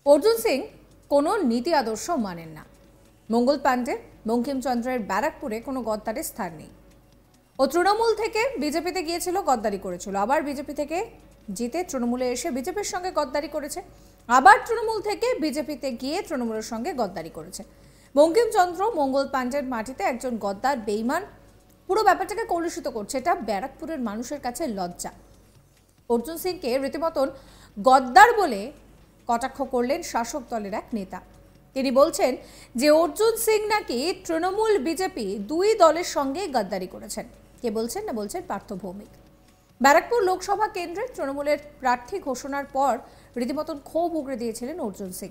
অর্জুন সিং কোনো নীতি আদর্শ মানেন না। মঙ্গল পাণ্ডে বঙ্কিমচন্দ্রের ব্যারাকপুরে কোনো গদ্দারের স্থান নেই। ও তৃণমূল থেকে বিজেপিতে গিয়েছিল, গদ্দারি করেছিল, আবার বিজেপি থেকে জিতে তৃণমূলে এসে বিজেপির সঙ্গে গদ্দারি করেছে, আবার তৃণমূল থেকে বিজেপিতে গিয়ে তৃণমূলের সঙ্গে গদ্দারি করেছে। বঙ্কিমচন্দ্র মঙ্গল পাণ্ডের মাটিতে একজন গদ্দার, বেইমান, পুরো ব্যাপারটাকে কলুষিত করছে। এটা ব্যারাকপুরের মানুষের কাছে লজ্জা। অর্জুন সিংকে রীতিমতন গদ্দার বলে কটাক্ষ করলেন শাসক দলের এক নেতা। তিনি বলছেন যে অর্জুন সিং নাকি তৃণমূল বিজেপি দুই দলের সঙ্গে গদ্দারি করেছেন। কে বলছেন? না বলছেন পার্থ ভৌমিক। ব্যারাকপুর লোকসভা কেন্দ্রে তৃণমূলের প্রার্থী ঘোষণার পর রীতিমতন ক্ষোভ উগড়ে দিয়েছিলেন অর্জুন সিং।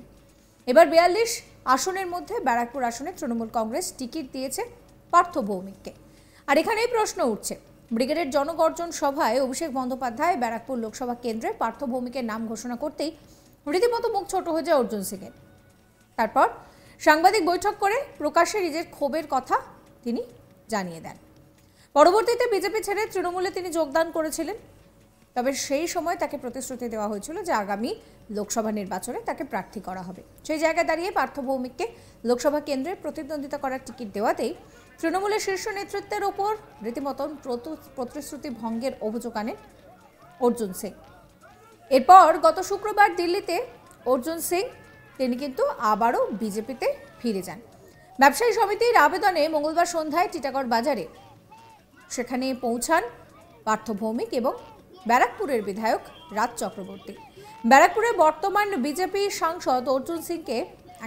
এবার 42 আসনের মধ্যে ব্যারাকপুর আসনে তৃণমূল কংগ্রেস টিকিট দিয়েছে পার্থ ভৌমিককে। আর এখানেই প্রশ্ন উঠছে, ব্রিগেডের জনগর্জন সভায় অভিষেক বন্দ্যোপাধ্যায় ব্যারাকপুর লোকসভা কেন্দ্রে পার্থ ভৌমিকের নাম ঘোষণা করতেই রীতিমতো মুখ ছোট হয়ে যায় অর্জুন সিংয়ের। তারপর সাংবাদিক বৈঠক করে প্রকাশ্যে নিজের ক্ষোভের কথা তিনি জানিয়ে দেন। পরবর্তীতে বিজেপি ছেড়ে তৃণমূলে তিনি যোগদান করেছিলেন। তবে সেই সময় তাকে প্রতিশ্রুতি দেওয়া হয়েছিল যে আগামী লোকসভা নির্বাচনে তাকে প্রার্থী করা হবে। সেই জায়গায় দাঁড়িয়ে পার্থ ভৌমিককে লোকসভা কেন্দ্রে প্রতিদ্বন্দ্বিতা করার টিকিট দেওয়াতেই তৃণমূলের শীর্ষ নেতৃত্বের ওপর রীতিমতন প্রতিশ্রুতি ভঙ্গের অভিযোগ আনেন অর্জুন সিং। এরপর গত শুক্রবার দিল্লিতে অর্জুন সিং তিনি কিন্তু আবারও বিজেপিতে ফিরে যান। ব্যবসায়ী সমিতির আবেদনে মঙ্গলবার সন্ধ্যায় টিটাগড় বাজারে সেখানে পৌঁছান পার্থ ভৌমিক এবং ব্যারাকপুরের বিধায়ক রাজ চক্রবর্তী। ব্যারাকপুরে বর্তমান বিজেপি সাংসদ অর্জুন সিংকে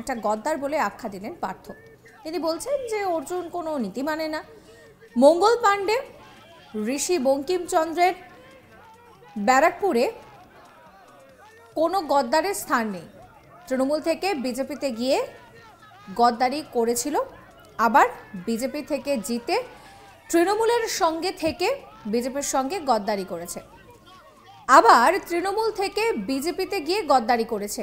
একটা গদ্দার বলে আখ্যা দিলেন পার্থ। তিনি বলছেন যে অর্জুন কোনো নীতি মানে না। মঙ্গল পাণ্ডে, ঋষি বঙ্কিমচন্দ্রের ব্যারাকপুরে কোনো গদ্দারের স্থান নেই। তৃণমূল থেকে বিজেপিতে গিয়ে গদ্দারি করেছিল, আবার বিজেপি থেকে জিতে তৃণমূলের সঙ্গে থেকে বিজেপির সঙ্গে গদ্দারি করেছে, আবার তৃণমূল থেকে বিজেপিতে গিয়ে গদ্দারি করেছে।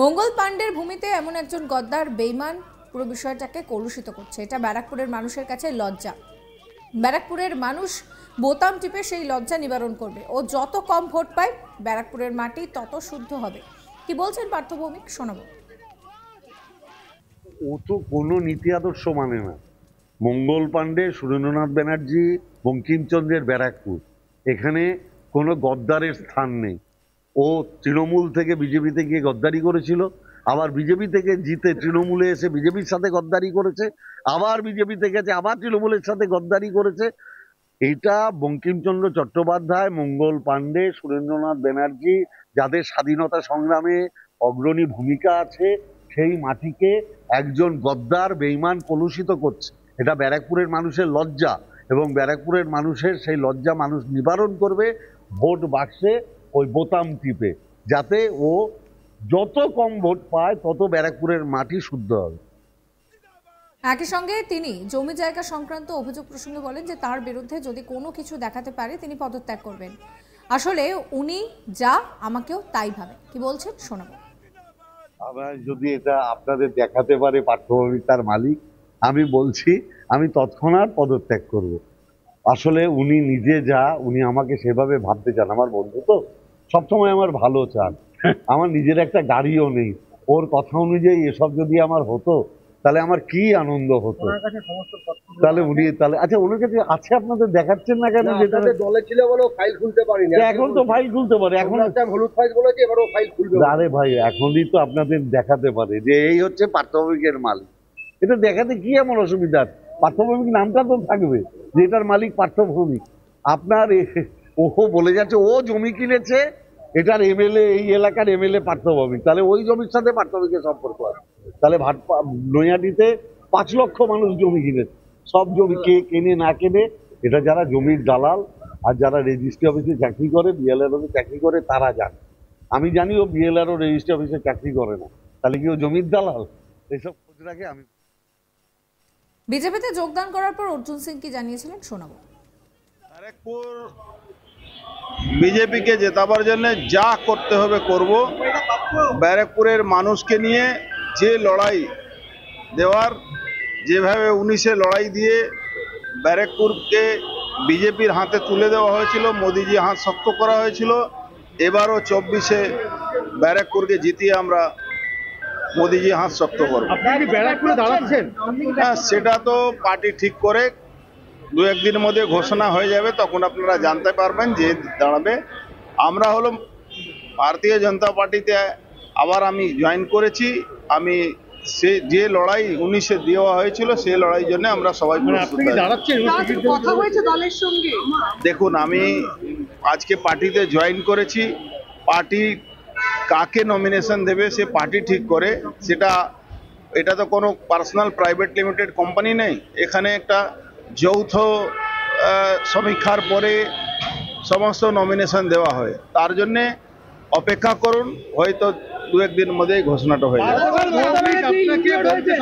মঙ্গল পাণ্ডের ভূমিতে এমন একজন গদ্দার, বেইমান পুরো বিষয়টাকে কলুষিত করছে। এটা ব্যারাকপুরের মানুষের কাছে লজ্জা। ব্যারাকপুরের মানুষ বোতাম টিপে সেই লজ্জা নিবারণ করবে। ও যত কম ভোট পায় ব্যারাকপুরের মাটি তত শুদ্ধ হবে। কি বলছেন পার্থ ভৌমিক, শোনাবো। ও তো কোনো নীতি আদর্শ মানে না। মঙ্গল পাণ্ডে, সুরেন্দ্রনাথ ব্যানার্জি, বঙ্কিমচন্দ্রের ব্যারাকপুর, এখানে কোনো গদ্দারের স্থান নেই। ও তৃণমূল থেকে বিজেপিতে গিয়ে গদ্দারি করেছিল, আবার বিজেপি থেকে জিতে তৃণমূলে এসে বিজেপির সাথে গদ্দারি করেছে, আবার বিজেপি থেকে আবার তৃণমূলের সাথে গদ্দারি করেছে। এটা বঙ্কিমচন্দ্র চট্টোপাধ্যায়, মঙ্গল পাণ্ডে, সুরেন্দ্রনাথ ব্যানার্জি, যাদের স্বাধীনতা সংগ্রামে অগ্রণী ভূমিকা আছে, সেই মাটিকে একজন গদ্দার, বেইমান কলুষিত করছে। এটা ব্যারাকপুরের মানুষের লজ্জা, এবং ব্যারাকপুরের মানুষের সেই লজ্জা মানুষ নিবারণ করবে ভোট বাক্সে ওই বোতাম টিপে, যাতে ও যত কম ভোট পায় তত ব্যারাকপুরের মাটি শুদ্ধ হবে। একই সঙ্গে তিনি জমি জায়গা সংক্রান্ত অভিযোগ প্রসঙ্গে বলেন যে তার বিরুদ্ধে যদি কোনো কিছু দেখাতে পারে তিনি পদত্যাগ করবেন। আসলে উনি যা, আমাকেও তাই ভাবে। কি বলছেন, শোনাবো। আবার যদি এটা আপনাদের দেখাতে পারে পার্থ ভৌমিক তার মালিক, আমি বলছি আমি তৎক্ষণাৎ পদত্যাগ করব। আসলে উনি নিজে যা, উনি আমাকে সেভাবে ভাবতে চান। আমার বন্ধু তো সবসময় আমার ভালো চান। আমার নিজের একটা গাড়িও নেই। ওর কথা অনুযায়ী এসব যদি আমার হতো তাহলে আমার কি আনন্দ হতো। তাহলে উনি তাহলে আচ্ছা, ওনার কাছে আছে, আপনাদের দেখাচ্ছেন না কেন? যেটা দলে ছিল বলে ফাইল খুলতে পারিনি। এখন তো ফাইল খুলতে পারে। এখন হলুদ ফাইল বলেছে, এবারও ফাইল খুলবে। আরে ভাই, এখনই তো আপনাদের দেখাতে পারে যে এই হচ্ছে পার্থ ভৌমিকের মালিক। এটা দেখাতে কি এমন অসুবিধা? পার্থ ভৌমিক নামটা তো থাকবে যে এটার মালিক পার্থ ভৌমিক। আপনার ও বলে যাচ্ছে ও জমি কিনেছে, এটার এমএলএ, এই এলাকার এমএলএ পার্থ ভৌমিক, তাহলে ওই জমির সাথে পার্থ ভৌমিকের সম্পর্ক আছে। তাহলে নৈহাটিতে 5 লক্ষ মানুষ জমি কিনেছে। সব জমি কে কেনে না কেনে, এটা যারা জমির দালাল আর যারা রেজিস্ট্রি অফিসে চাকরি করে, বিএলআরও চাকরি করে, তারা জানে। আমি জানি ও বিএলআরও রেজিস্ট্রি অফিসে চাকরি করে না। তাহলে কি ও জমির দালাল? এইসব খোঁজ রাখে। আমি বিজেপিতে যোগদান করার পর অর্জুন সিং কি জানিয়েছিলেন শোনাবো। ব্যারাকপুর বিজেপিকে জেতাবার জন্য যা করতে হবে করব। ব্যারাকপুরের মানুষকে নিয়ে যে লড়াই দেওয়ার, যেভাবে 19-এ লড়াই দিয়ে ব্যারাকপুরকে বিজেপির হাতে তুলে দেওয়া হয়েছিল, মোদিজি হাত শক্ত করা হয়েছিল, এবারও 24-এ ব্যারাকপুরকে জিতিয়ে আমরা মোদিজি হাত শক্ত করব। আপনি ব্যারাকপুরে দাঁড়াচ্ছেন? হ্যাঁ, সেটা তো পার্টি ঠিক করে 2-1 দিনের মধ্যে ঘোষণা হয়ে যাবে, তখন আপনারা জানতে পারবেন যে দাঁড়াবে। আমরা হলো ভারতীয় জনতা পার্টিতে আবার আমি জয়েন করেছি। আমি সে যে লড়াই 19-এ দেওয়া হয়েছিল সেই লড়াইয়ের জন্য আমরা সবাই প্রস্তুত আছি। কথা হয়েছে দলের সঙ্গে? দেখুন, আমি আজকে পার্টিতে জয়েন করেছি। পার্টি কাকে নমিনেশন দেবে সে পার্টি ঠিক করে। এটা তো কোনো পার্সোনাল প্রাইভেট লিমিটেড কোম্পানি নেই। এখানে একটা যৌথ সমীক্ষার পরে সমস্ত নমিনেশন দেওয়া হয়। তার জন্যে অপেক্ষা করুন, হয়তো 2-1 দিনের মধ্যেই ঘোষণাটা হয়ে যাবে।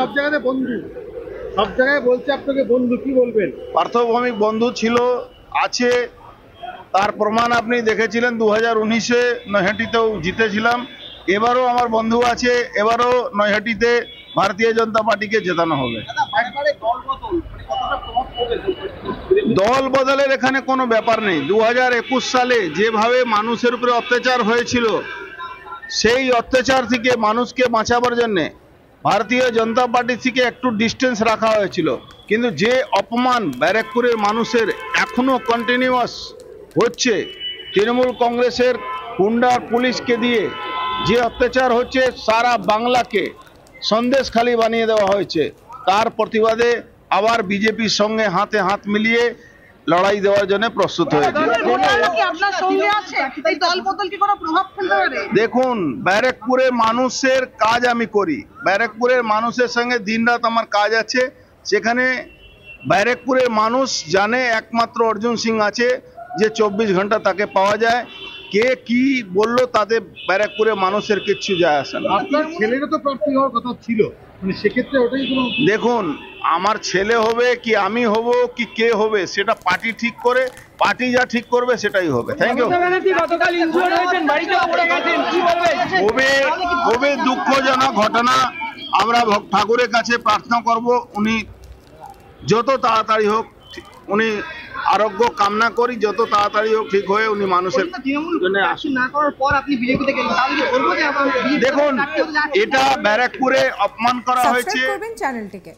সব জায়গায় বন্ধু, সব জায়গায় বলছে আপনাকে বন্ধু, কি বলবেন? পার্থভৌমিক বন্ধু ছিল, আছে, তার প্রমাণ আপনি দেখেছিলেন। 2019-এ নৈহাটিতেও জিতেছিলাম। এবারও আমার বন্ধু আছে, এবারও নৈহাটিতে ভারতীয় জনতা পার্টিকে জেতানো হবে। দল বদলের এখানে কোনো ব্যাপার নেই। 2021 সালে যেভাবে মানুষের উপরে অত্যাচার হয়েছিল, সেই অত্যাচার থেকে মানুষকে বাঁচাবার জন্যে ভারতীয় জনতা পার্টি থেকে একটু ডিস্টেন্স রাখা হয়েছিল। কিন্তু যে অপমান ব্যারাকপুরের মানুষের এখনো কন্টিনিউয়াস হচ্ছে, তৃণমূল কংগ্রেসের গুন্ডা পুলিশকে দিয়ে যে অত্যাচার হচ্ছে, সারা বাংলাকে সন্দেশখালি বানিয়ে দেওয়া হয়েছে, তার প্রতিবাদে আবার বিজেপির সঙ্গে হাতে হাত মিলিয়ে লড়াই দেওয়ার জন্য প্রস্তুত হয়েছে। দেখুন, ব্যারাকপুরের মানুষের কাজ আমি করি, ব্যারাকপুরের মানুষের সঙ্গে দিনরাত আমার কাজ আছে। সেখানে ব্যারাকপুরের মানুষ জানে একমাত্র অর্জুন সিং আছে, যে 24 ঘন্টা তাকে পাওয়া যায়। কে কি বললো তাতে ব্যারাকপুরের মানুষের কিচ্ছু যায় আসে না। আপনার ছেলেরও তো প্রার্থী হওয়ার কথা ছিল, মানে সেক্ষেত্রে ওটাই কোনো। দেখুন, আমার ছেলে হবে কি আমি হব কি কে হবে সেটা পার্টি ঠিক করে, পার্টি যা ঠিক করবে সেটাই হবে। Thank you. খুবই দুঃখজনক ঘটনা। আমরা ঠাকুরের কাছে প্রার্থনা করব উনি যত তাড়াতাড়ি হোক, উনি আরোগ্য কামনা করি, যত তাড়াতাড়ি হোক ঠিক হয়ে উনি মানুষের জন্য আসুন। দেখুন, এটা ব্যারাকপুরে অপমান করা হয়েছে। সাবস্ক্রাইব করবেন চ্যানেলটিকে।